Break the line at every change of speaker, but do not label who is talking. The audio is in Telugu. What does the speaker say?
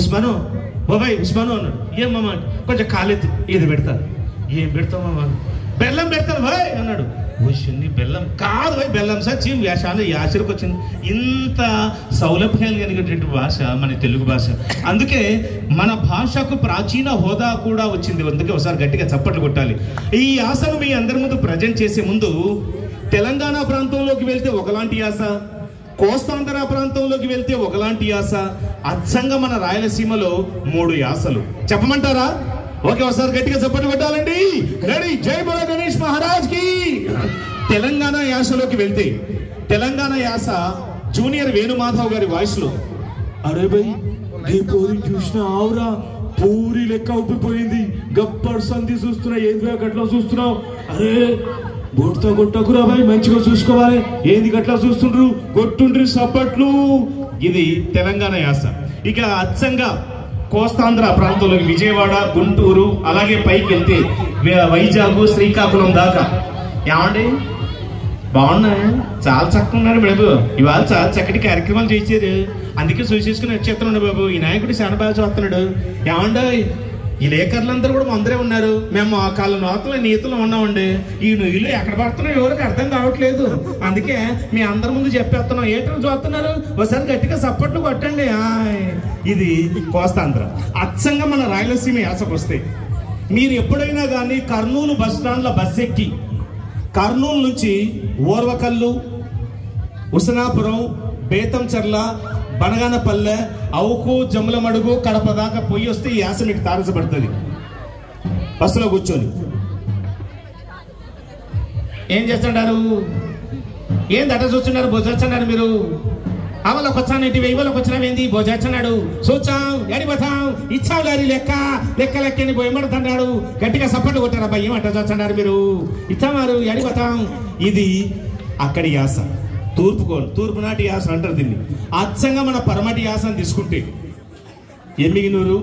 ఉస్మాను బాబాయ్ ఉస్మాను అన్నాడు. ఏమమ్మా కొంచెం కాలెత్తు. ఏది పెడతాను. ఏం పెడతామమ్మా? బెల్లం పెడతాను బాయ్ అన్నాడు. వచ్చింది బెల్లం కాదు బాయ్, బెల్లం సార్ చీమ్ వేషాలు యాసరికి వచ్చింది. ఇంత సౌలభ్యాలు కలిగినటువంటి భాష మన తెలుగు భాష. అందుకే మన భాషకు ప్రాచీన హోదా కూడా వచ్చింది. అందుకే ఒకసారి గట్టిగా చప్పట్లు కొట్టాలి. ఈ యాసను మీ అందరి ముందు ప్రజెంట్ చేసే ముందు తెలంగాణ ప్రాంతంలోకి వెళ్తే ఒకలాంటి యాస, కోస్తాంధ్ర ప్రాంతంలోకి వెళ్తే ఒకలాంటి యాస, అచ్చంగా మన రాయలసీమలో 3 యాసలు. చెప్పమంటారా? ఓకే, ఒకసారి గట్టిగా చప్పట్లు కొట్టాలండి. రెడీ? జై బోలో గణేష్ మహారాజ్ కి. తెలంగాణ యాసలోకి వెళ్తే తెలంగాణ యాస జూనియర్ వేణుమాధవ్ గారి వాయిస్ లో, అరే భయ్ ఈ పూరి చూసిన ఆవురా, పూరి లెక్క ఉబ్బిపోయింది, గప్పడు సంధి చూస్తున్నా, ఏంది గట్లా చూస్తున్నావు? అరే బొట్టుతో కొట్టకురా బాయ్, మంచిగా చూసుకోవాలి. ఏంది గట్లా చూస్తుండ్రు, కొట్టుండ్రి సప్పట్లు. ఇది తెలంగాణ యాస. ఇక అచ్చంగా కోస్తాంధ్ర ప్రాంతంలోకి విజయవాడ, గుంటూరు, అలాగే పైకి వెళ్తే వైజాగ్, శ్రీకాకుళం దాకా. ఏమండి బాగున్నాయి, చాలా చక్కగా ఉన్నారు బాబు, ఇవాళ చాలా చక్కటి కార్యక్రమాలు చేశారు, అందుకే చూసేసుకుని వచ్చేస్తున్నాడు బాబు, ఈ నాయకుడు చాలా బాగా చూస్తున్నాడు. ఏమండో ఈ లేఖర్లందరూ కూడా అందరే ఉన్నారు, మేము ఆ కాళ్ళ నోతలు నీతలు ఉన్నామండి, ఈ నుయ్యిలు ఎక్కడ పడుతున్నావు ఎవరికి అర్థం కావట్లేదు, అందుకే మీ అందరి ముందు చెప్పేస్తున్నాం. ఏంటో చూస్తున్నారు, ఒకసారి గట్టిగా సప్పట్లు కొట్టండి. ఇది కోస్తాంధ్ర. అచ్చంగా మన రాయలసీమ యాసకు వస్తే మీరు ఎప్పుడైనా కానీ కర్నూలు బస్ స్టాండ్లో బస్ ఎక్కి కర్నూలు నుంచి ఓర్వకల్లు, ఉసనాపురం, బేతంచెర్ల, బనగానపల్లె, అవుకు, జమ్ములమడుగు, కడప దాకా పోయి వస్తే ఈ యాస మీకు తారసపడుతుంది. బస్సులో కూర్చొని ఏం చేస్తున్నారు, ఏం దట చూస్తున్నారు, భోజొచ్చన్నారు మీరు, అవలోకి వచ్చానంటే ఇవ్వలోకి వచ్చినావేంది, భోజొచ్చన్నాడు, చూచాం ఎడిపోతాం, ఇచ్చాం లారీ లెక్క లెక్క లెక్కని పోయమడుతున్నాడు. గట్టిగా సపోర్ట్ కొట్టారు. అబ్బాయి ఏమంట చూస్తున్నారు మీరు, ఇచ్చామారు ఎడిపోతాం. ఇది అక్కడి యాస. తూర్పు నాటి యాస అంటారు దీన్ని. అచ్చంగా మన పరమటి యాసను తీసుకుంటే ఎమ్మిగినూరు,